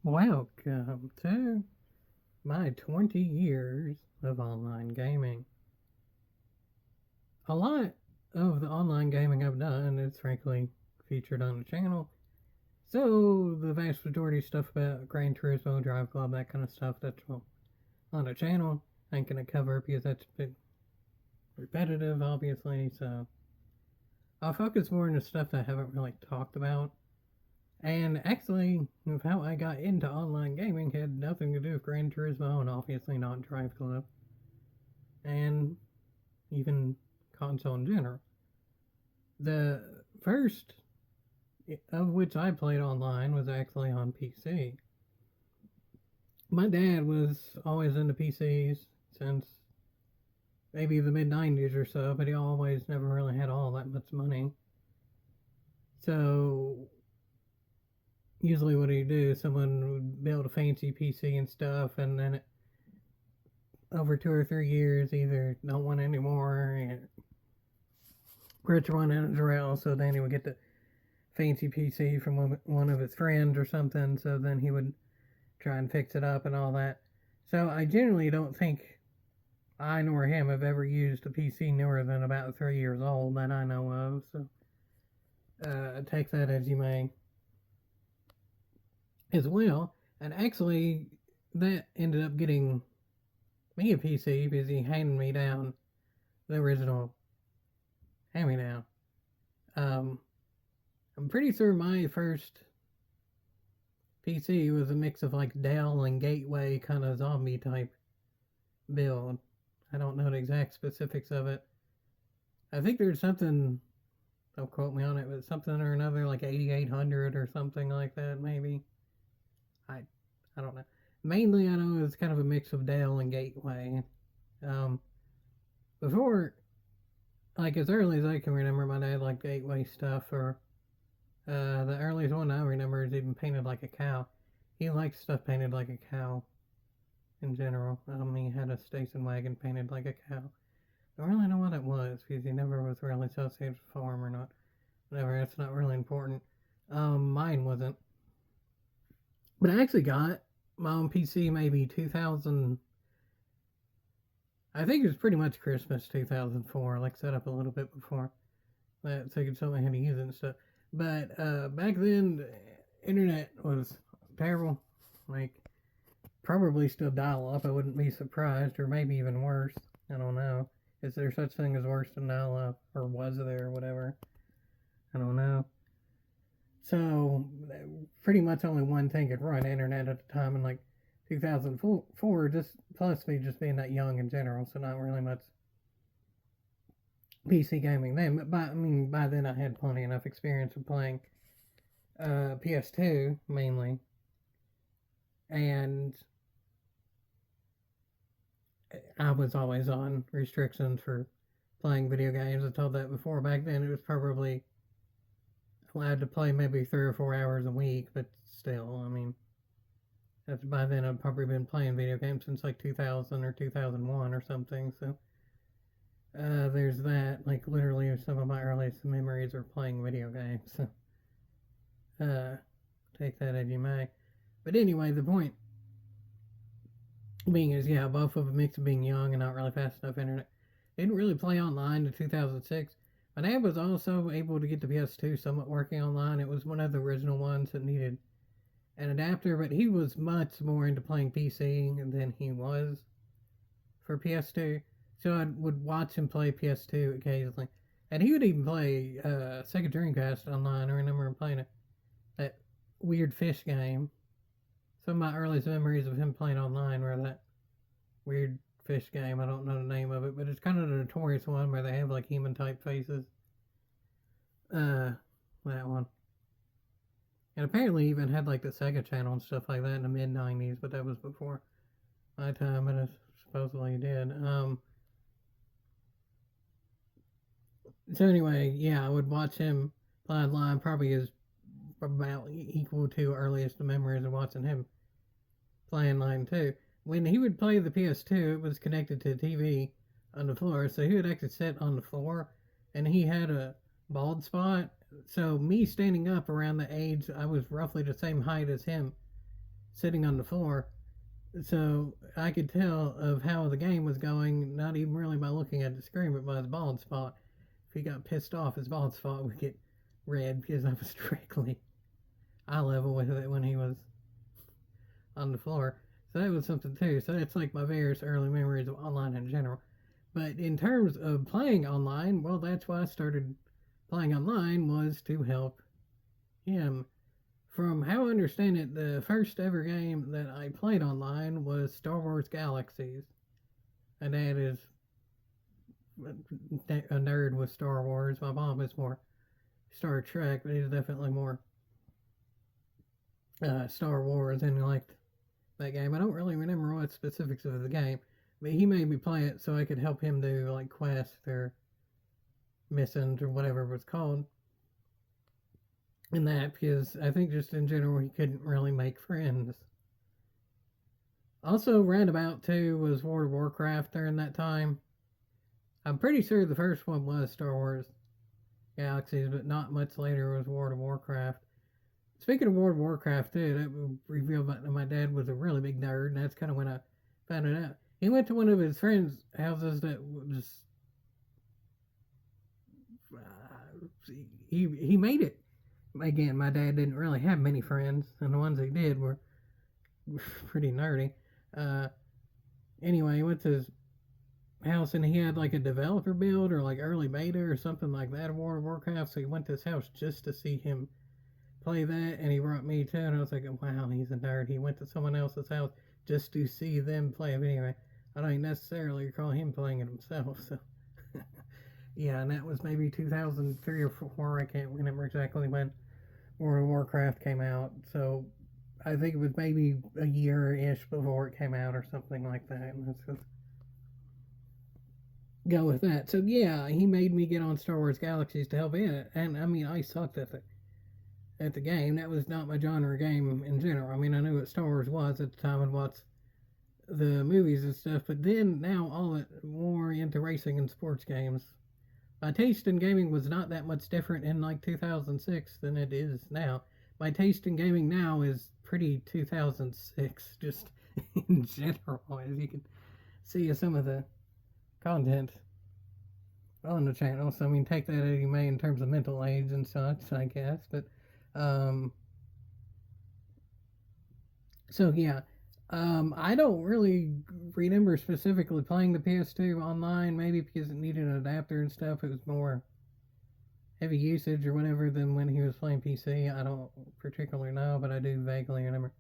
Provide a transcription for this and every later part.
Welcome to my 20 years of online gaming. A lot of the online gaming I've done is frankly featured on the channel. So the vast majority of stuff about Gran Turismo, Drive Club, that kind of stuff, that's on the channel. I ain't gonna cover because that's a bit repetitive, obviously. So I'll focus more on the stuff that I haven't really talked about. And actually, with how I got into online gaming had nothing to do with Gran Turismo and obviously not Drive Club. And even console in general. The first of which I played online was actually on PC. My dad was always into PCs since maybe the mid 90s or so, but he always never really had all that much money. So usually what he'd do, someone would build a fancy PC and stuff, and then over 2 or 3 years, either don't want anymore, and Rich wanted as well, so then he would get the fancy PC from one of his friends or something, so then he would try and fix it up and all that. So I generally don't think I nor him have ever used a PC newer than about 3 years old that I know of, so take that as you may as well. And actually, that ended up getting me a PC because he handed me down the original hand me down. I'm pretty sure my first PC was a mix of like Dell and Gateway kind of zombie type build. I don't know the exact specifics of it. I think there's something, don't quote me on it, but something or another like 8800 or something like that maybe. I I don't know. Mainly I know it's kind of a mix of Dell and Gateway. Um, Before, like as early as I can remember, my dad liked Gateway stuff, or the earliest one I remember is even painted like a cow. He likes stuff painted like a cow in general. He had a station wagon painted like a cow. I don't really know what it was because he never was really associated with farm or not. Whatever, that's not really important. Mine wasn't. But I actually got my own PC maybe 2000. I think it was pretty much Christmas 2004, like set up a little bit before that so you could show me how to use it and stuff. But back then, the internet was terrible. Like, probably still dial up. I wouldn't be surprised, or maybe even worse. I don't know. Is there such thing as worse than dial up, or was there, or whatever? I don't know. So, pretty much only one thing could run internet at the time in like 2004, just plus me just being that young in general, so not really much PC gaming then. But by then I had plenty enough experience with playing PS2 mainly, and I was always on restrictions for playing video games. I told that before. Back then, it was probably allowed to play maybe 3 or 4 hours a week, but still, by then I'd probably been playing video games since like 2000 or 2001 or something. So there's that. Like literally, some of my earliest memories are playing video games. So take that as you may. But anyway, the point being is, yeah, both of a mix of being young and not really fast enough internet. Didn't really play online in 2006. My dad was also able to get the PS2 somewhat working online. It was one of the original ones that needed an adapter, but he was much more into playing PC than he was for PS2. So I would watch him play PS2 occasionally. And he would even play Sega Dreamcast online. I remember him playing that weird fish game. Some of my earliest memories of him playing online were that weird fish game. I don't know the name of it, but it's kind of the notorious one where they have like human type faces. That one. And apparently even had like the Sega channel and stuff like that in the mid 90s, but that was before my time, and it supposedly did. So anyway, yeah, I would watch him play online. Probably is about equal to earliest memories of watching him play online too. When he would play the PS2, it was connected to the TV on the floor, so he would actually sit on the floor, and he had a bald spot. So me standing up around the age, I was roughly the same height as him. sitting on the floor. So I could tell of how the game was going, not even really by looking at the screen, but by his bald spot. If he got pissed off, his bald spot would get red because I was directly eye level with it when he was on the floor. So that was something too. So that's like my various early memories of online in general. But in terms of playing online, well, that's why I started playing online, was to help him. From how I understand it, the first ever game that I played online was Star Wars Galaxies. My dad is a nerd with Star Wars. My mom is more Star Trek, but he's definitely more Star Wars, and he liked that game. I don't really remember what specifics of the game, but he made me play it so I could help him do like quests or missions or whatever it was called. And that, because I think just in general he couldn't really make friends. Also, roundabout too was World of Warcraft during that time. I'm pretty sure the first one was Star Wars Galaxies, but not much later was World of Warcraft. Speaking of World of Warcraft too, that revealed that my dad was a really big nerd, and that's kind of when I found it out. He went to one of his friends' houses that was he made it. Again, my dad didn't really have many friends, and the ones he did were pretty nerdy. Uh, anyway, he went to his house and he had like a developer build or like early beta or something like that of World of Warcraft. So he went to his house just to see him play that, and he brought me too. And I was like, wow, he's a nerd. He went to someone else's house just to see them play it. But anyway, I don't necessarily recall him playing it himself. So yeah, and that was maybe 2003 or 4. I can't remember exactly when World of Warcraft came out. So I think it was maybe a year-ish before it came out or something like that. And let's just go with that. So yeah, he made me get on Star Wars Galaxies to help in it. And I mean, I sucked at the game. That was not my genre game in general. I mean, I knew what Star Wars was at the time and watched the movies and stuff, but then now all it more into racing and sports games. My taste in gaming was not that much different in like 2006 than it is now. My taste in gaming now is pretty 2006, just in general, as you can see some of the content on the channel. So I mean, take that as you may in terms of mental age and such, I guess. But um, so yeah, I don't really remember specifically playing the PS2 online. Maybe because it needed an adapter and stuff. It was more heavy usage or whatever than when he was playing PC. I don't particularly know, but I do vaguely remember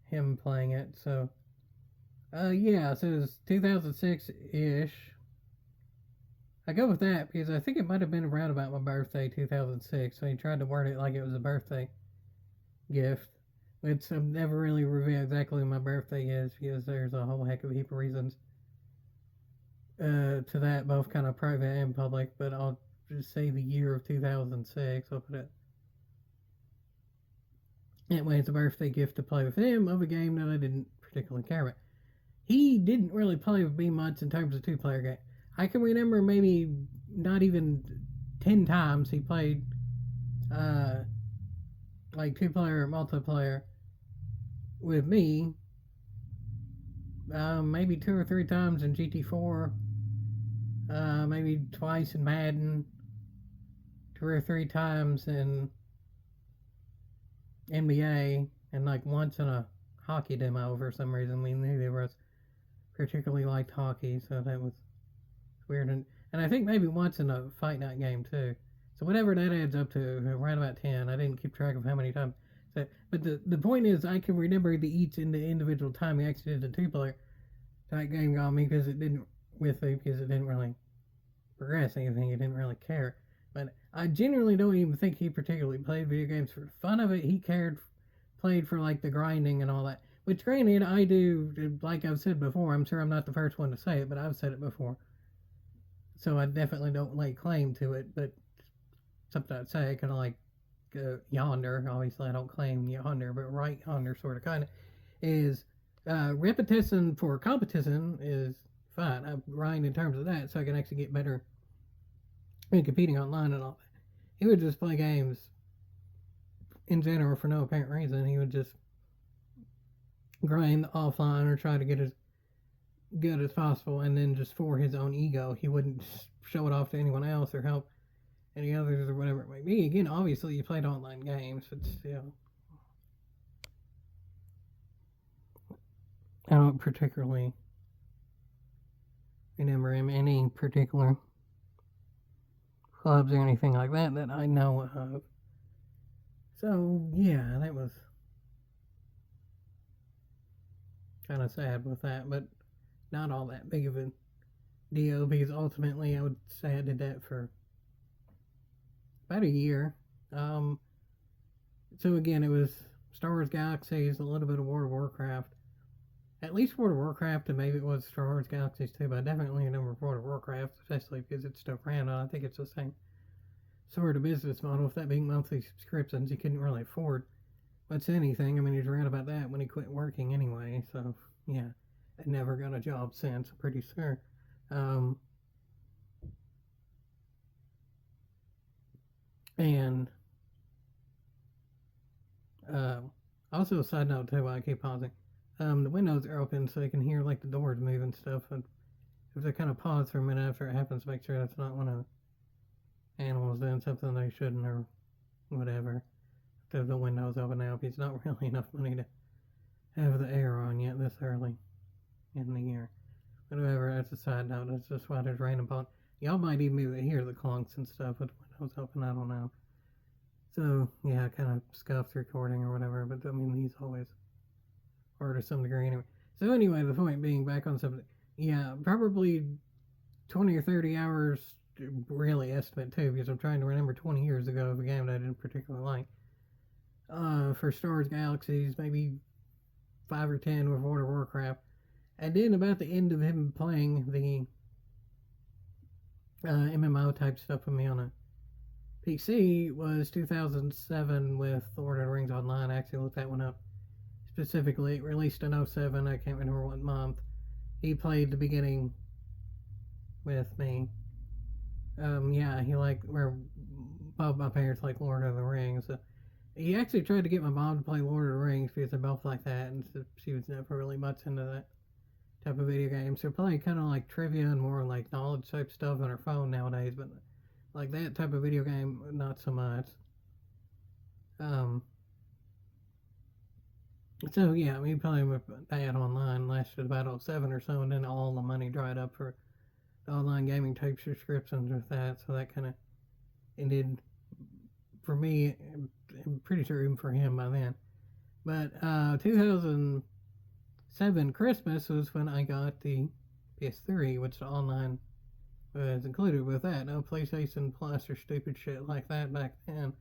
him playing it. So, yeah, so it was 2006 ish. I go with that because I think it might have been around about my birthday, 2006. So he tried to word it like it was a birthday gift. It's never really revealed exactly when my birthday is because there's a whole heck of a heap of reasons to that, both kind of private and public. But I'll just say the year of 2006. I'll put it that way. It's a birthday gift to play with him of a game that I didn't particularly care about. He didn't really play with me much in terms of two-player game. I can remember maybe not even 10 times he played like two-player or multiplayer with me. Maybe 2 or 3 times in GT4. Maybe twice in Madden. 2 or 3 times in NBA, and like once in a hockey demo for some reason. We knew they were particularly liked hockey, so that was weird. And I think maybe once in a fight night game too. So whatever that adds up to, around about 10. I didn't keep track of how many times. So, but the point is, I can remember each individual time he actually did the two-player type game got me because it didn't really progress anything. He didn't really care. But I genuinely don't even think he particularly played video games for the fun of it. He played for like the grinding and all that. Which, granted, I do, like I've said before. I'm sure I'm not the first one to say it, but I've said it before. So I definitely don't lay claim to it, but something I'd say, kind of like yonder. Obviously, I don't claim yonder, but right yonder, sort of, kind of, is repetition for competition is fine. I grind in terms of that, so I can actually get better in competing online and all that. He would just play games in general for no apparent reason. He would just grind offline or try to get as good as possible, and then just for his own ego, he wouldn't show it off to anyone else or help any others or whatever it might be. Again, obviously, you played online games, but still. I don't particularly remember him any particular clubs or anything like that that I know of. So, yeah, that was kind of sad with that, but not all that big of a deal because ultimately I would say I did that for about a year. Um, so again, it was Star Wars Galaxies, a little bit of World of Warcraft, at least World of Warcraft, and maybe it was Star Wars Galaxies too, but definitely a number of World of Warcraft, especially because it's still ran on. I think it's the same sort of business model. With that being monthly subscriptions, you couldn't really afford much anything. I mean, he's read about that when he quit working anyway. So yeah, I never got a job since. I'm pretty sure. Um, and uh, also, a side note too, while I keep pausing, the windows are open so you can hear like the doors move and stuff. And if they kind of pause for a minute after it happens, make sure that's not one of the animals doing something they shouldn't or whatever. If the window's open now, because it's not really enough money to have the air on yet this early in the year. But whatever, that's a side note. That's just why there's rain upon. Y'all might even be able to hear the clunks and stuff with the windows open. I don't know. So yeah, kind of scuffed recording or whatever. But I mean, these always are to some degree anyway. So anyway, the point being, back on something. Yeah, probably 20 or 30 hours. Really estimate too, because I'm trying to remember 20 years ago of a game that I didn't particularly like. For Star Wars Galaxies, maybe 5 or 10 with World of Warcraft. And then about the end of him playing the MMO type stuff with me on a PC was 2007 with Lord of the Rings Online. I actually looked that one up specifically. It released in 07. I can't remember what month. He played the beginning with me. Yeah, he liked where both my parents like Lord of the Rings. So he actually tried to get my mom to play Lord of the Rings because they're both like that, and so she was never really much into that type of video game. So playing kind of like trivia and more like knowledge type stuff on her phone nowadays, but like that type of video game, not so much. Um, so yeah, I mean, playing with that online lasted about 07 or so, and then all the money dried up for the online gaming type subscriptions with that. So that kind of ended for me. I'm pretty sure even for him by then. But 2007 Christmas was when I got the PS3, which the online was included with that. No PlayStation Plus or stupid shit like that back then.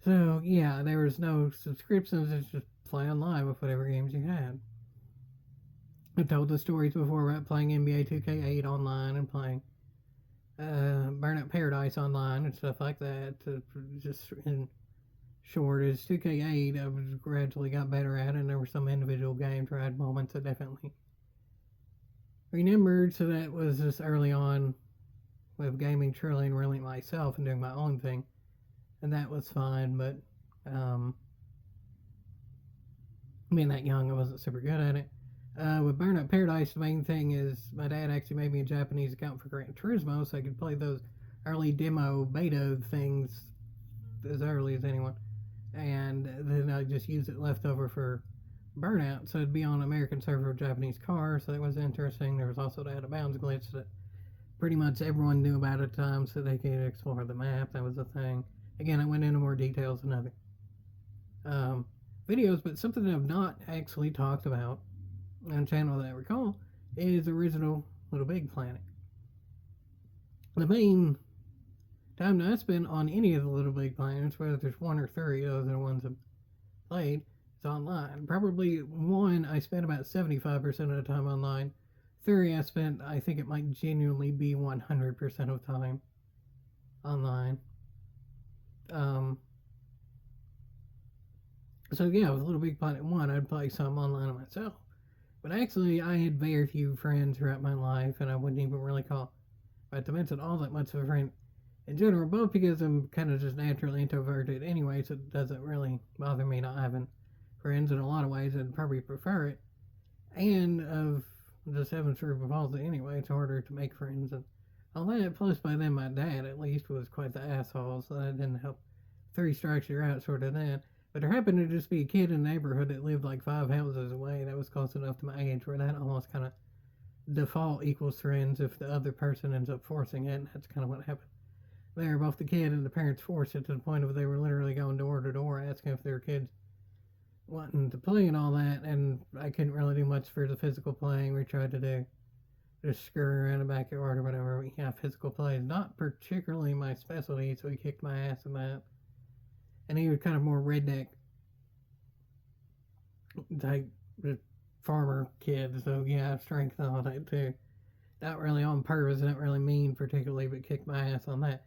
So yeah, there was no subscriptions. It's just play online with whatever games you had. I told the stories before about playing NBA 2K8 online and playing Burnout Paradise online and stuff like that. Just in short, as 2K8, I was gradually got better at it, and there were some individual games where I had moments I definitely remembered. So that was just early on with gaming truly and really myself and doing my own thing, and that was fine. But being that young, I wasn't super good at it. With Burnout Paradise, the main thing is my dad actually made me a Japanese account for Gran Turismo so I could play those early demo beta things as early as anyone. And then I just used it leftover for Burnout, so it'd be on American server with Japanese cars, so that was interesting. There was also the out of bounds glitch that pretty much everyone knew about at the time, so they could explore the map. That was a thing. Again, I went into more details in other videos, but something that I've not actually talked about on a channel that I recall is original Little Big Planet. The main time that I spent on any of the Little Big Planets, whether there's one or three, those are the ones I've played, is online. Probably one, I spent about 75% of the time online. Three, I spent, I think it might genuinely be 100% of time online. So yeah, with Little Big Planet 1, I'd play some online myself. But actually, I had very few friends throughout my life, and I wouldn't even really call, to mention all that much of a friend in general, both because I'm kind of just naturally introverted anyway, so it doesn't really bother me not having friends in a lot of ways. I'd probably prefer it. And of just having cerebral palsy anyway, it's harder to make friends. And all that, plus by then my dad at least was quite the asshole, so that didn't help. 3 strikes you're out sort of then. But there happened to just be a kid in the neighborhood that lived like 5 houses away that was close enough to my age where that almost kind of default equals friends if the other person ends up forcing it, and that's kind of what happened there. Both the kid and the parents forced it to the point of they were literally going door to door asking if their kids wanting to play and all that, and I couldn't really do much for the physical playing. We tried to do just scurry around the backyard or whatever. Yeah, physical play is not particularly my specialty, so he kicked my ass in that. And he was kind of more redneck type farmer kid, so yeah, strength and all that too. Not really on purpose, not really mean particularly, but kicked my ass on that.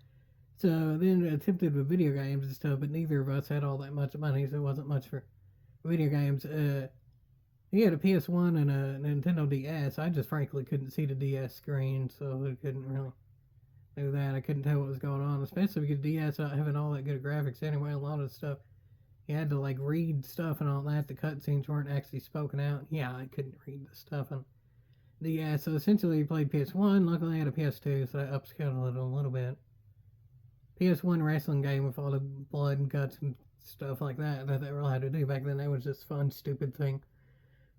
So then attempted with video games and stuff, but neither of us had all that much money, so it wasn't much for video games. He had a PS1 and a Nintendo DS. I just frankly couldn't see the DS screen, so I couldn't really do that. I couldn't tell what was going on, especially because DS not having all that good graphics anyway. A lot of stuff you had to like read stuff and all that. The cutscenes weren't actually spoken out. Yeah, I couldn't read the stuff and DS. So essentially, played PS1. Luckily, I had a PS2, so I upscaled it a little bit. PS1 wrestling game with all the blood and guts and stuff like that they were allowed to do back then. That was just fun, stupid thing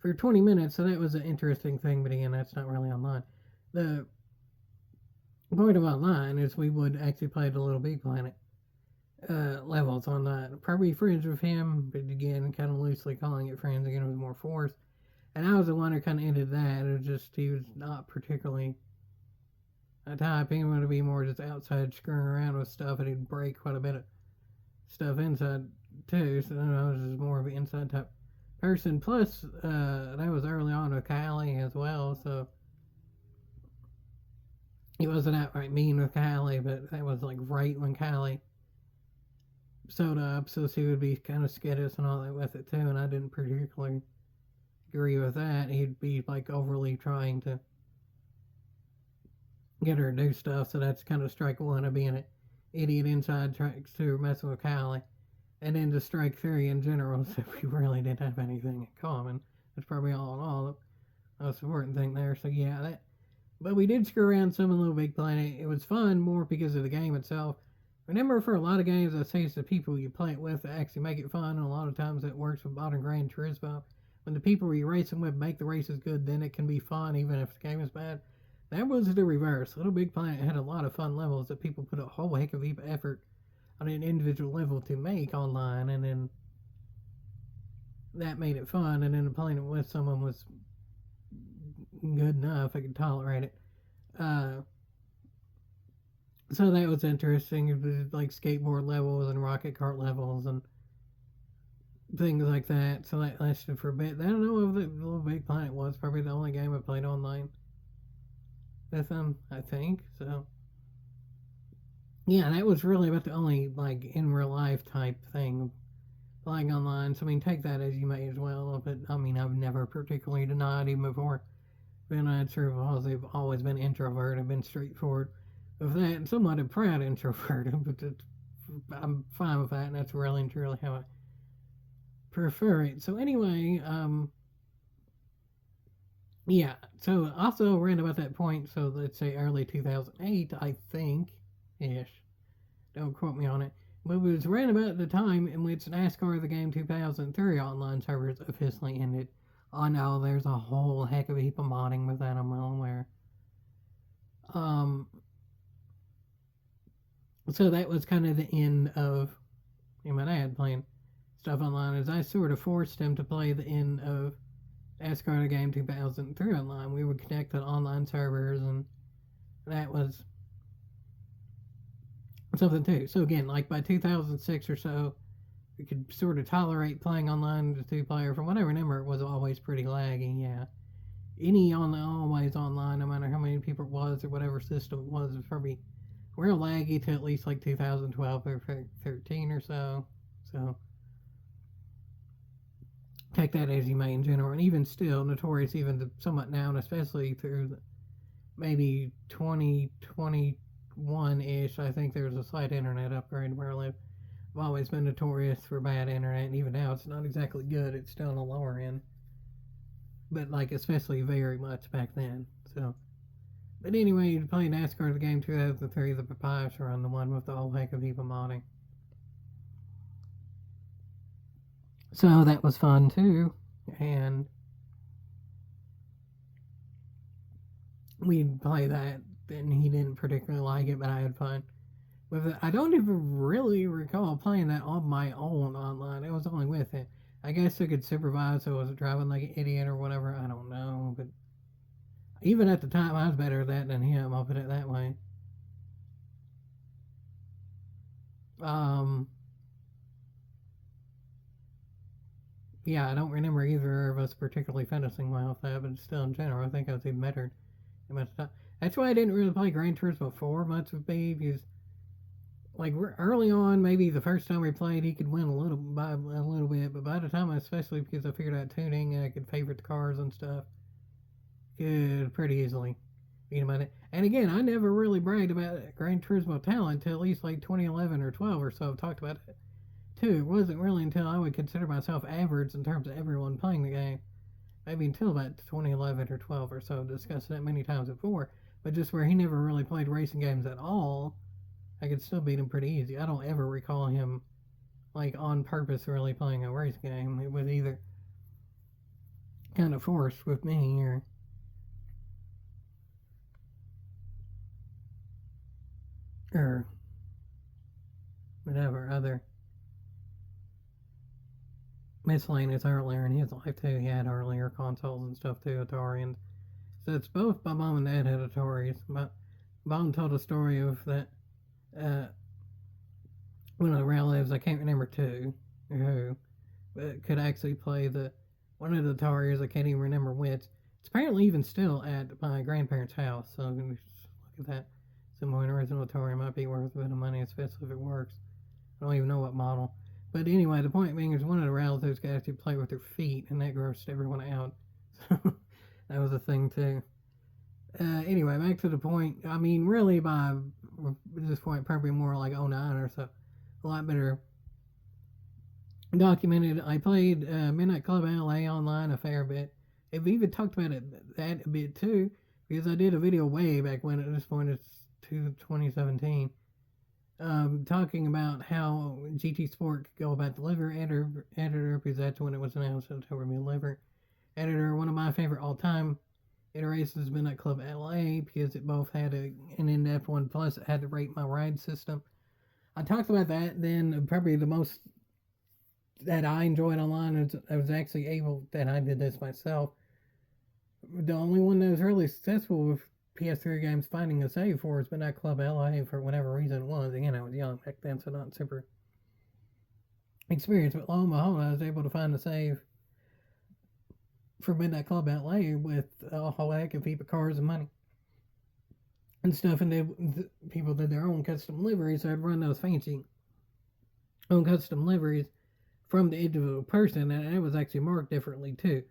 for 20 minutes. So that was an interesting thing, but again, that's not really online. The point of online is we would actually play the Little Big Planet levels online. Probably friends with him, but again, kind of loosely calling it friends. Again, it was more forced. And I was the one who kind of ended that. It was just, he was not particularly a type. He wanted to be more just outside screwing around with stuff, and he'd break quite a bit of stuff inside too. So I was just more of an inside type person. Plus, that was early on with Kylie as well, so he wasn't outright mean with Kylie, but that was like right when Kylie sewed up, so she would be kind of skittish and all that with it too, and I didn't particularly agree with that. He'd be like overly trying to get her to do stuff, so that's kind of strike one of being an idiot inside trying to messing with Kylie. And then to strike three in general, so we really didn't have anything in common. That's probably all in all the most important thing there. So yeah, that. But we did screw around some in Little Big Planet. It was fun more because of the game itself. Remember, for a lot of games, I say it's the people you play it with that actually make it fun, and a lot of times it works with modern Gran Turismo. When the people you're racing with make the races good, then it can be fun even if the game is bad. That was the reverse. Little Big Planet had a lot of fun levels that people put a whole heck of effort on an individual level to make online, and then that made it fun, and then playing it with someone was good enough. I could tolerate it. So that was interesting. It was like skateboard levels and rocket cart levels and things like that. So that lasted for a bit. I don't know if the Little Big Planet was probably the only game I played online with them, I think. So yeah, that was really about the only like in real life type thing playing online. So I mean, take that as you may as well. But I mean, I've never particularly denied even before being on cerebral palsy. I've always been introvert. I've been straightforward with that, and somewhat a proud introvert. But I'm fine with that, and that's really and truly how I prefer it. So anyway, yeah. So also around about that point, so let's say early 2008, I think, ish. Don't quote me on it. But it was around about the time in which NASCAR The Game 2003 online servers officially ended. I know there's a whole heck of a heap of modding with that, I'm well aware. So that was kind of the end of my dad playing stuff online, as I sort of forced him to play the end of NASCAR The Game 2003 online. We would connect to online servers, and that was something too. So again, like by 2006 or so, we could sort of tolerate playing online with 2-player. From what I remember, it was always pretty laggy. Yeah, any on the always online, no matter how many people it was or whatever system it was probably real laggy to at least like 2012 or 13 or so. So take that as you may in general, and even still, notorious even somewhat now, and especially through maybe 2021-ish. I think there's a slight internet upgrade where I live. always been notorious for bad internet, and even now it's not exactly good. It's still on the lower end, but like especially very much back then. So, but anyway, you play NASCAR the game 2003, the Papyrus run, the one with the whole heck of heap of modding. So that was fun too, and we'd play that, and he didn't particularly like it, but I had fun with it. I don't even really recall playing that on my own online. It was only with him. I guess I could supervise, so I wasn't driving like an idiot or whatever. I don't know, but even at the time, I was better at that than him. I'll put it that way. Um, yeah, I don't remember either of us particularly finishing well with that, but still in general, I think I was even better. That's why I didn't really play Gran Turismo 4 much with me, because like early on, maybe the first time we played, he could win a little by a little bit, but by the time, especially because I figured out tuning and I could favorite the cars and stuff, could pretty easily beat him at it. And again, I never really bragged about Gran Turismo talent until at least like 2011 or 12 or so. I've talked about it too. It wasn't really until I would consider myself average in terms of everyone playing the game, maybe until about 2011 or 12 or so. I've discussed that many times before, but just where he never really played racing games at all, I could still beat him pretty easy. I don't ever recall him like on purpose really playing a race game. It was either kind of forced with me or whatever other miscellaneous earlier in his life too. He had earlier consoles and stuff too, Atari, and so it's both my mom and dad had Ataris. My mom told a story of that uh, one of the relatives, I can't remember who, but could actually play the one of the Ataris. I can't even remember which. It's apparently even still at my grandparents' house. So look at that. Some more original Atari might be worth a bit of money, especially if it works. I don't even know what model. But anyway, the point being is one of the relatives could actually play with their feet, and that grossed everyone out. So that was a thing too. Anyway, back to the point. I mean, really, by this point, probably more like '09 or so. A lot better documented. I played Midnight Club LA online a fair bit. I've even talked about that a bit too, because I did a video way back when. At this point, it's 2017. Talking about how GT Sport could go about the liver editor, because that's when it was announced that it would be a liver editor. One of my favorite all-time iterations has been at Club LA, because it both had an in-depth one, plus it had the rate my ride system. I talked about that. Then probably the most that I enjoyed online is I was actually able that I did this myself. The only one that was really successful with PS3 games finding a save for has been at Club LA for whatever reason it was. Again, I was young back then, so not super experienced. But lo and behold, I was able to find a save for Midnight Club LA with a whole heck of heap of cars and money and stuff. And people did their own custom liveries, so I'd run those fancy own custom liveries from the individual person, and it was actually marked differently too.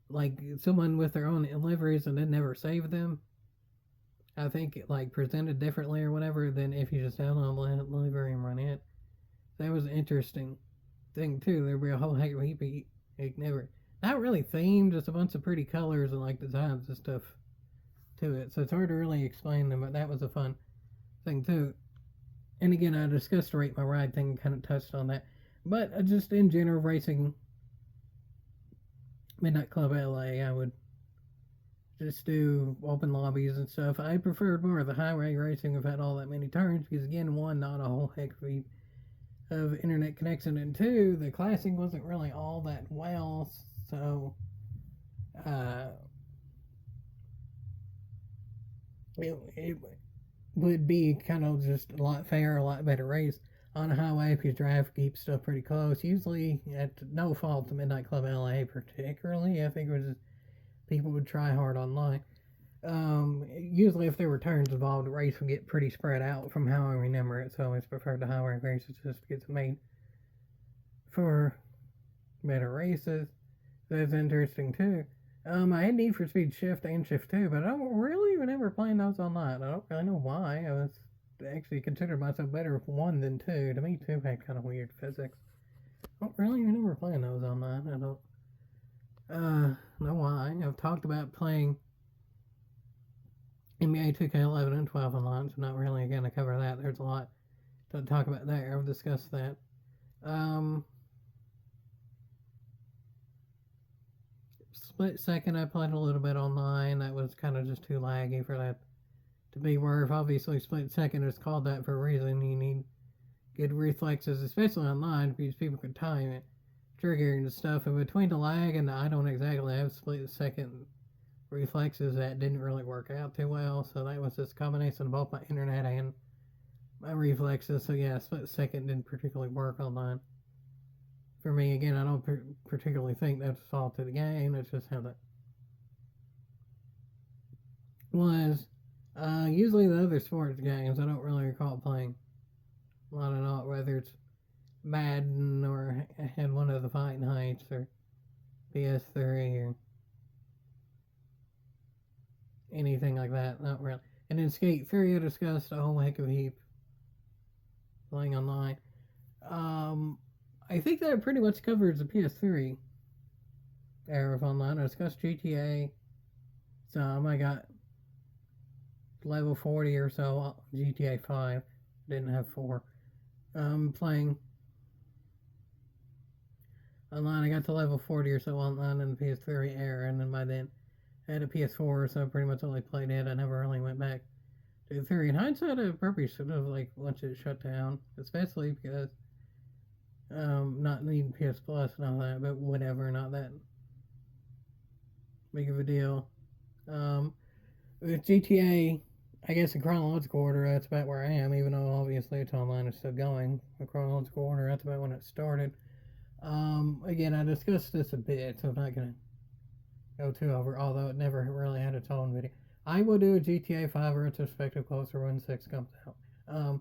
Like someone with their own liveries and then never saved them, I think it like presented differently or whatever than if you just download the livery and run it. That was an interesting thing too. There'd be a whole heck of heap of never not really themed, just a bunch of pretty colors and like designs and stuff to it. So it's hard to really explain them, but that was a fun thing too. And again, I discussed the rate my ride thing, kind of touched on that. But just in general, racing Midnight Club LA, I would just do open lobbies and stuff. I preferred more of the highway racing without all that many turns, because again, one, not a whole heck of internet connection, and two, the classing wasn't really all that well, so it would be kind of just a lot fairer, a lot better race. On a highway, if you drive, keep stuff pretty close. Usually, at no fault to Midnight Club LA, particularly. I think it was just people would try hard online. Usually, if there were turns involved, the race would get pretty spread out from how I remember it. So I always preferred the highway races just to get made for better races. That's interesting too. I had Need for Speed Shift and Shift 2, but I don't really remember playing those online. I don't really know why. I was actually considered myself better with 1 than 2. To me, 2 had kind of weird physics. I don't really remember playing those online. I don't know why. I've talked about playing NBA 2K11 and 12 online, so not really going to cover that. There's a lot to talk about there. I've discussed that. Split Second, I played a little bit online. That was kind of just too laggy for that to be worth. Obviously, Split Second is called that for a reason. You need good reflexes, especially online, because people can time it, triggering and stuff. And between the lag and the I don't exactly have Split Second reflexes, that didn't really work out too well. So that was just a combination of both my internet and my reflexes. So yeah, Split Second didn't particularly work online. For me, again, I don't particularly think that's a fault of the game. That's just how that was. Usually the other sports games, I don't really recall playing a lot of all, whether it's Madden or I had one of the Fight Nights or PS3 or anything like that. Not really. And in Skate 3, I discussed a whole heck of a heap playing online. I think that pretty much covers the PS3 era of online. I discussed GTA some. I got level 40 or so GTA 5. Didn't have 4. Playing online. I got to level 40 or so online in the PS3 era, and then by then I had a PS4, so I pretty much only played it. I never really went back to the 3. In hindsight, I probably should have once it shut down, especially because not needing PS Plus and all that, but whatever, not that big of a deal. With GTA, I guess in chronological order, that's about where I am, even though obviously it's online, it's still going. In chronological order, that's about when it started. Again, I discussed this a bit, so I'm not going to go too over, although it never really had its own video. I will do a GTA 5 retrospective closer when 6 comes out.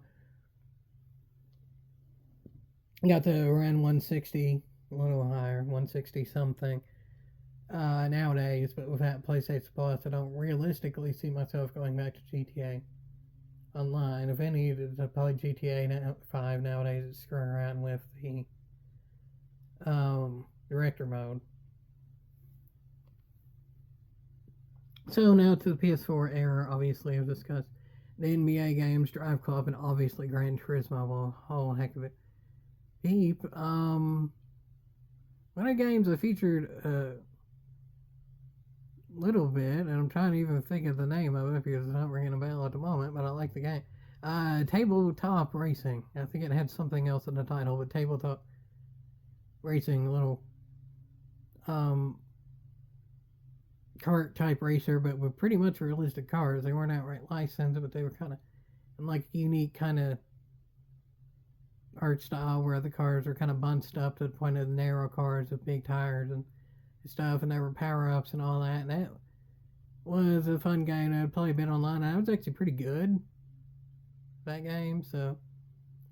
Got to around 160, a little higher, 160 something nowadays, but without PlayStation Plus, I don't realistically see myself going back to GTA Online. If any, it's probably GTA 5 nowadays is screwing around with the director mode. So now to the PS4 era, obviously I've discussed the NBA games, Drive Club, and obviously Gran Turismo, a whole heck of it. Deep. One of the games I featured a little bit, and I'm trying to even think of the name of it because it's not ringing a bell at the moment, but I like the game. Tabletop Racing. I think it had something else in the title, but Tabletop Racing, a little kart type racer, but with pretty much realistic cars. They weren't outright licensed, but they were kind of in like unique kind of art style where the cars are kind of bunched up to the point of the narrow cars with big tires and stuff, and there were power ups and all that. And that was a fun game. I'd play a bit online. I was actually pretty good that game, so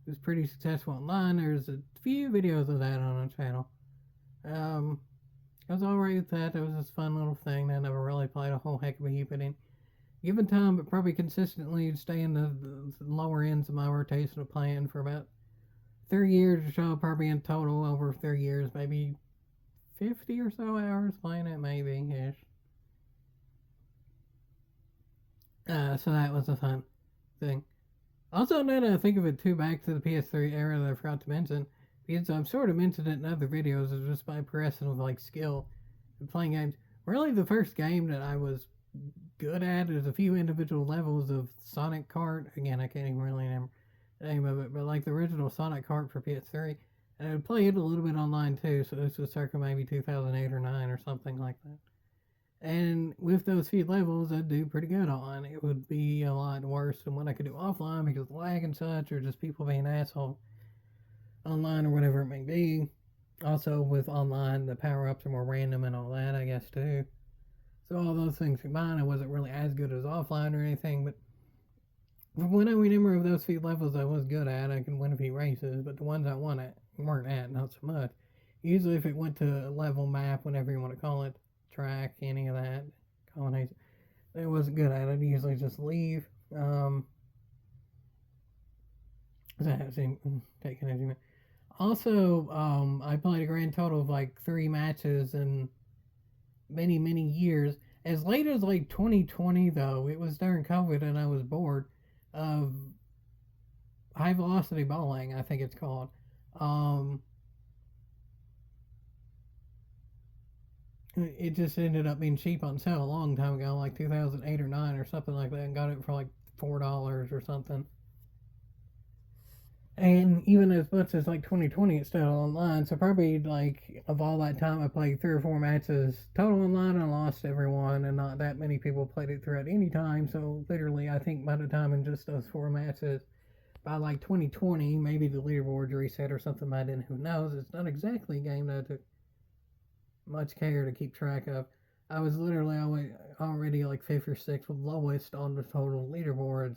it was pretty successful online. There's a few videos of that on the channel. I was alright with that. It was this fun little thing that I never really played a whole heck of a heap in. Given time, but probably consistently stay in the lower ends of my rotation of playing for about 3 years or so, probably in total over 3 years, maybe 50 or so hours playing it, maybe ish. So that was a fun thing. Also, now that I think of it too, back to the PS3 era that I forgot to mention, because I've sort of mentioned it in other videos, is just by progressing with skill and playing games. Really, the first game that I was good at is a few individual levels of Sonic Kart. Again, I can't even really remember the name of it, but the original Sonic Kart for PS3. And I would play it a little bit online too, so this was circa maybe 2008 or 9 or something like that. And with those few levels, I'd do pretty good on. It would be a lot worse than what I could do offline because of lag and such, or just people being assholes online or whatever it may be. Also, with online, the power-ups are more random and all that, I guess, too. So all those things combined, I wasn't really as good as offline or anything, but from what I remember of those few levels I was good at, I could win a few races, but the ones I weren't at, not so much. Usually if it went to a level map, whatever you want to call it, track, any of that, combination, it wasn't good at it. I'd usually just leave. That seemed taken as you meant. Also, I played a grand total of like 3 matches in many years. As late as like 2020, though, it was during COVID and I was bored of high velocity bowling, I think it's called. Um, it just ended up being cheap on sale a long time ago, like 2008 or 9 or something like that, and got it for like $4 or something. And even as much as like 2020, it's still online. So probably like of all that time, I played 3 or 4 matches total online and lost every one, and not that many people played it throughout any time. So literally, I think by the time in just those 4 matches, by like 2020, maybe the leaderboards reset or something by then. Who knows? It's not exactly a game that I took much care to keep track of. I was literally already like fifth or sixth, with lowest on the total leaderboards.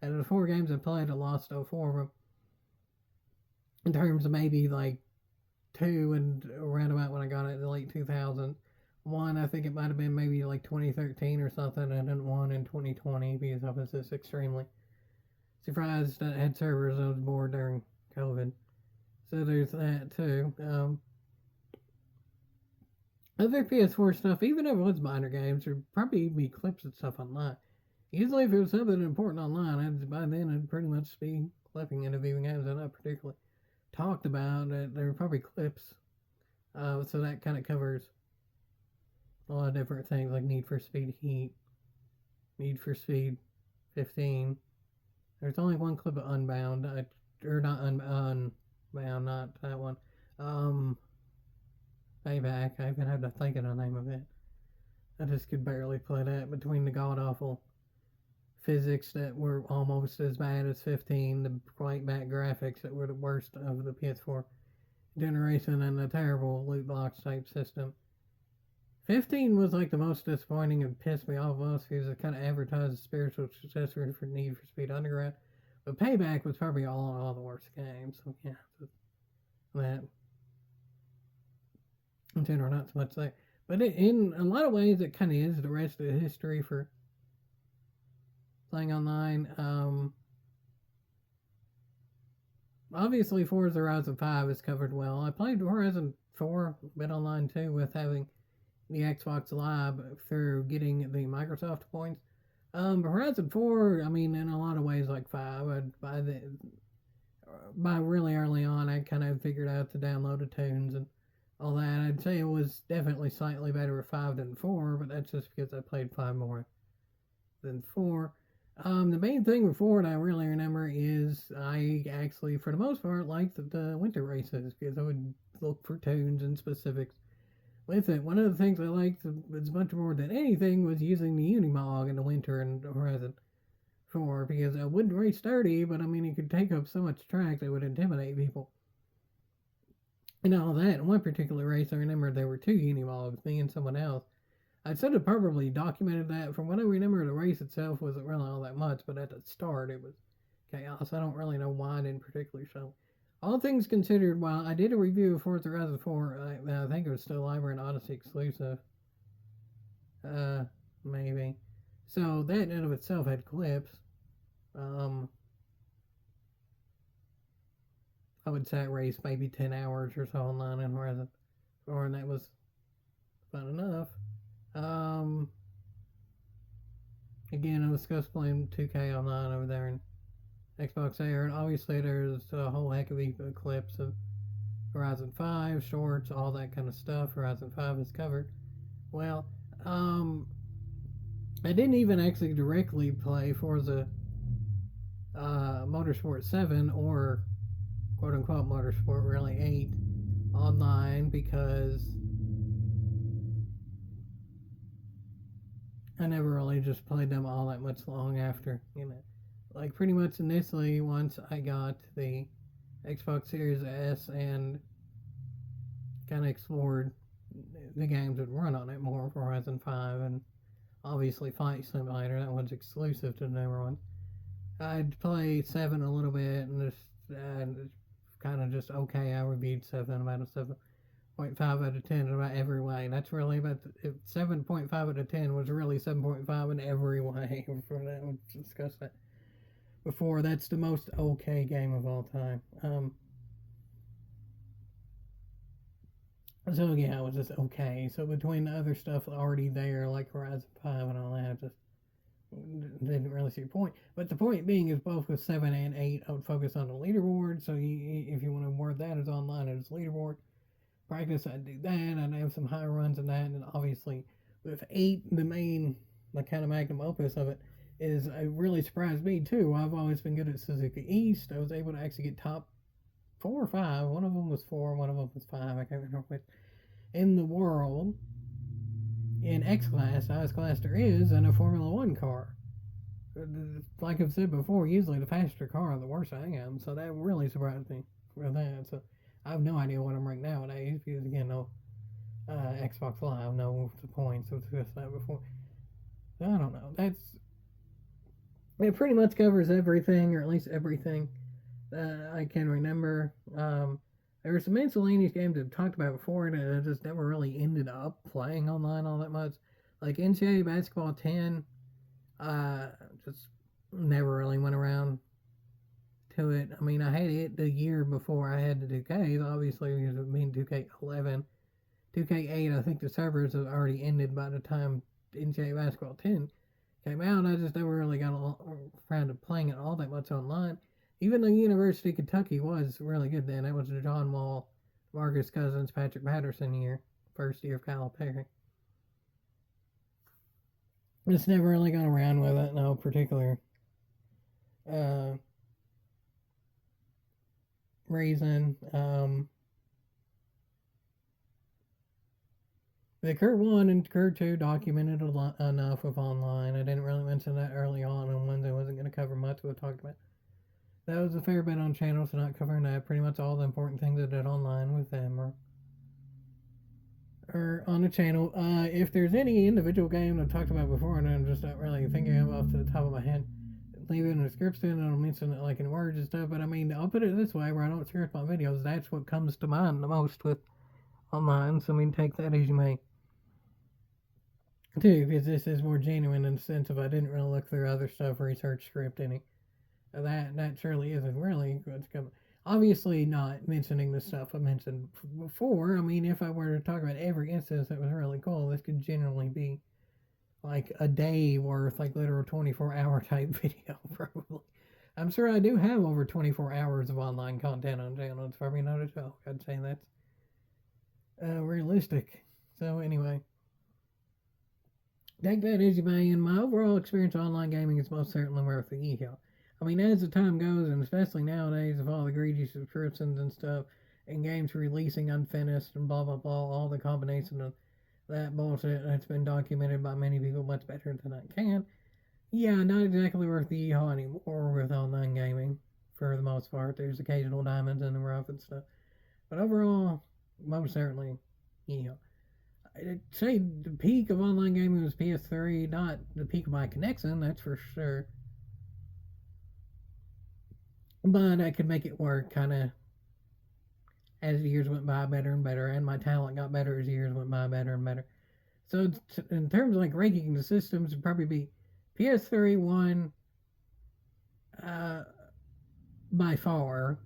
And the 4 games I played, I lost all 4 of them. In terms of maybe like 2 and around about when I got it in the late 2000s. One, I think it might have been maybe like 2013 or something, and then one in 2020 because I was just extremely surprised that it had servers. I was bored during COVID. So there's that too. Other PS4 stuff, even if it was minor games, there'd probably be clips and stuff online. Usually, if it was something important online, by then it'd pretty much be clipping it of even games that I particularly talked about. There were probably clips, so that kind of covers a lot of different things like Need for Speed Heat, Need for Speed 15. There's only one clip of Unbound, or not Unbound, not that one. Um, Payback. I even had to think of the name of it. I just could barely play that between the god awful physics that were almost as bad as 15, the quite bad graphics that were the worst of the PS4 generation, and the terrible loot box type system. 15 was like the most disappointing and pissed me off most because it kind of advertised a spiritual successor for Need for Speed Underground. But Payback was probably all the worst games. So yeah, that in general, not so much there. But in a lot of ways, it kind of is the rest of the history for playing online. Obviously, Forza Horizon 5 is covered well. I played Horizon 4 a bit online too with having the Xbox Live through getting the Microsoft points. Horizon 4, I mean, in a lot of ways, like 5, by really early on, I kind of figured out to download the tunes and all that. I'd say it was definitely slightly better with 5 than 4, but that's just because I played 5 more than 4. The main thing with 4 that I really remember is I actually, for the most part, liked the winter races because I would look for tunes and specifics with it. One of the things I liked as much more than anything was using the Unimog in the winter in Horizon 4 because I wouldn't race 30, but I mean, it could take up so much track that would intimidate people. And all that. In one particular race, I remember there were 2 Unimogs, me and someone else. I should have probably documented that. From what I remember, the race itself wasn't really all that much, but at the start it was chaos. I don't really know why it didn't particularly show. All things considered, while I did a review of Forza Horizon 4, I think it was still Library and Odyssey exclusive. Maybe. So that in and of itself had clips. Um, I would say I raced maybe 10 hours or so online in Horizon 4, and that was fun enough. Um, Again, I was supposed playing 2K online over there in Xbox Air, and obviously there's a whole heck of clips of Horizon 5, shorts, all that kind of stuff. Horizon 5 is covered. Well, I didn't even actually directly play Forza Motorsport 7 or quote unquote Motorsport really 8 online because I never really just played them all that much long after, Like pretty much initially, once I got the Xbox Series S and kind of explored the games that run on it more, Horizon 5 and obviously Flight Simulator, that one's exclusive to the newer one. I'd play 7 a little bit and just kind of just okay. I reviewed 7 about a 7.5 out of 10 in about every way. That's really about 7.5 out of 10 was really 7.5 in every way. For that, we'll discuss that before, that's the most okay game of all time. So yeah, it was just okay. So between the other stuff already there, like Horizon 5 and all that, I just didn't really see a point. But the point being is both with 7 and 8, I would focus on the leaderboard. So if you want to word that as online as leaderboard, practice, I'd do that. I'd have some high runs in that. And obviously, with 8, the main, like, kind of magnum opus of it is, it really surprised me too. I've always been good at Suzuka East. I was able to actually get top 4 or 5. One of them was 4, one of them was 5. I can't remember which. In the world, in X Class, highest class there is, in a Formula One car. Like I've said before, usually the faster car, the worse I am. So that really surprised me for that. So I have no idea what I'm ranked nowadays because, again, no Xbox Live, no the points. I've discussed that before. So I don't know. It pretty much covers everything, or at least everything I can remember. There were some miscellaneous games I've talked about before, and I just never really ended up playing online all that much. Like NCAA Basketball 10, just never really went around to it. I mean, I had it the year before I had the 2K, obviously, because of being 2K11. 2K8, I think the servers had already ended by the time NCAA Basketball 10 came out. I just never really got around to playing it all that much online. Even though University of Kentucky was really good then, it was the John Wall, Marcus Cousins, Patrick Patterson year, first year of Calipari. Just never really got around with it, no particular uh, reason. The Kurt 1 and Kurt 2 documented enough with online. I didn't really mention that early on Wednesday. I wasn't going to cover much, we talked about. That was a fair bit on channel, so not covering that. Pretty much all the important things I did online with them are on the channel. If there's any individual game I've talked about before and I'm just not really thinking of off the top of my head, leave it in the description and I'll mention it like in words and stuff. But I mean, I'll put it this way, where I don't script my videos. That's what comes to mind the most with online. So I mean, take that as you may. Too, because this is more genuine in the sense of I didn't really look through other stuff, research script any. That surely isn't really what's coming. Obviously, not mentioning the stuff I mentioned before. I mean, if I were to talk about every instance that was really cool, this could generally be like a day worth, like literal 24-hour type video, probably. I'm sure I do have over 24 hours of online content on channel. It's probably not a joke. I'd say that's realistic. So, anyway, take that as you may, and my overall experience of online gaming is most certainly worth the e-haul. I mean, as the time goes, and especially nowadays with all the greedy subscriptions and stuff, and games releasing unfinished and blah blah blah, all the combination of that bullshit that's been documented by many people much better than I can. Yeah, not exactly worth the e-haul anymore with online gaming, for the most part. There's occasional diamonds in the rough and stuff. But overall, most certainly e-haul. I'd say the peak of online gaming was PS3, not the peak of my connection, that's for sure. But I could make it work kind of as the years went by better and better, and my talent got better as the years went by better and better. So in terms of like ranking the systems, it'd probably be PS3 1 uh, by far.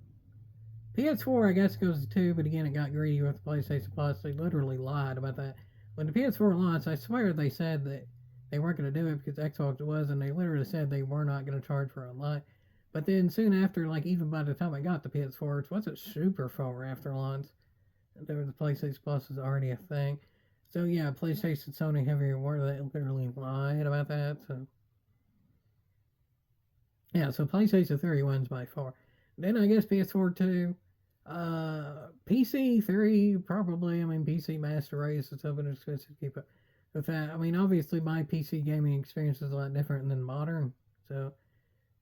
PS4 I guess goes to 2, but again it got greedy with PlayStation Plus. They literally lied about that. When the PS4 launched, I swear they said that they weren't going to do it because Xbox was, and they literally said they were not going to charge for online. But then soon after, like even by the time I got the PS4, it wasn't super far after launch. There was the PlayStation Plus was already a thing. So yeah, PlayStation, Sony, heavier word, they literally lied about that. So yeah, so PlayStation 3 wins by far. Then I guess PS4 2. PC 3 probably. I mean, PC Master Race is something that's supposed to keep up with that. I mean, obviously my PC gaming experience is a lot different than modern. So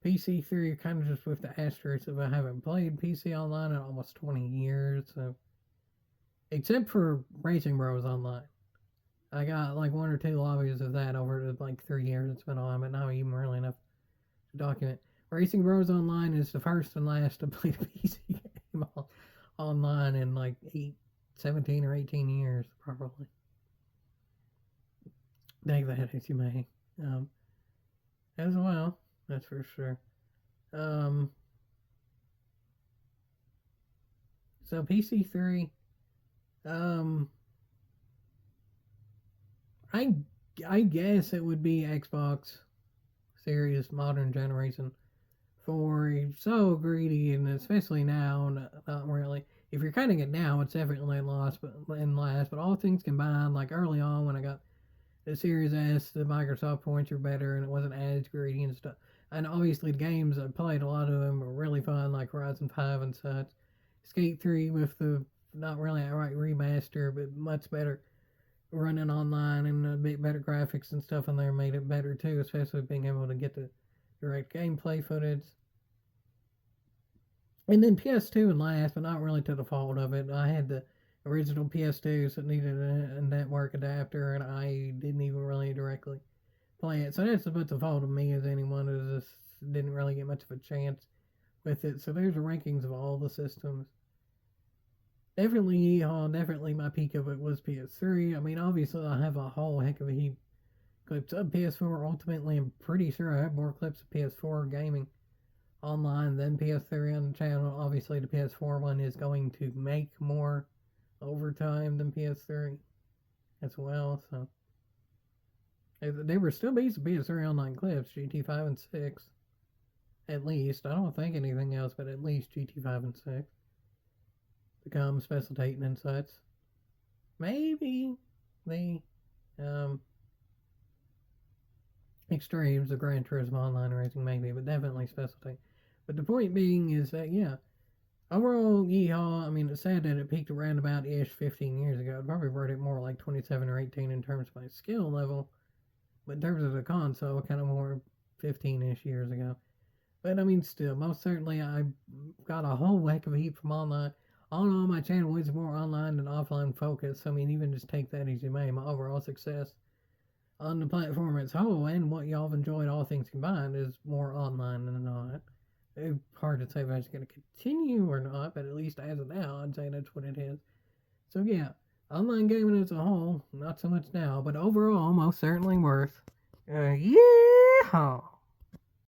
PC 3 kind of just with the asterisk of I haven't played PC online in almost 20 years. So except for Racing Bros Online. I got like one or two lobbies of that over the like 3 years it's been on, but not even really enough to document. Racing Bros Online is the first and last to play the PC game online in like 17 or 18 years, probably. Take that as you may. As well, that's for sure. Um, so PC3, um, I I guess it would be Xbox Series modern generation. For so greedy, and especially now, not really. If you're cutting it now, it's definitely lost, but in last. But all things combined, like early on when I got the Series S, the Microsoft points were better, and it wasn't as greedy and stuff. And obviously, the games I played, a lot of them were really fun, like Horizon 5 and such. Skate 3 with the not really outright remaster, but much better running online and a bit better graphics and stuff in there made it better too, especially being able to get the direct gameplay footage. And then PS2 and last, but not really to the fault of it. I had the original PS2s that needed a network adapter, and I didn't even really directly play it. So that's about the fault of me as anyone who just didn't really get much of a chance with it. So there's the rankings of all the systems. Definitely definitely my peak of it was PS3. I mean, obviously I have a whole heck of a heap clips of PS4. Ultimately, I'm pretty sure I have more clips of PS4 gaming online than PS3 on the channel. Obviously, the PS4 one is going to make more overtime than PS3 as well. So there were still be some PS3 online clips, GT5 and 6, at least. I don't think anything else, but at least GT5 and 6 become special and such. Maybe the um, extremes of Gran Turismo Online Racing, maybe, but definitely specialty. But the point being is that, yeah, overall, yeehaw, I mean, it's sad that it peaked around about ish 15 years ago. I'd probably rate it more like 27 or 18 in terms of my skill level, but in terms of the console, kind of more 15 ish years ago. But I mean, still, most certainly, I got a whole heck of a heap from online. All in all, my channel is more online than offline focused. I mean, even just take that as you may, my overall success on the platform as whole and what y'all have enjoyed, all things combined, is more online than not. It's hard to say if that's going to continue or not, but at least as of now, I'd say that's what it is. So yeah, online gaming as a whole, not so much now, but overall, most certainly worth. Yeah.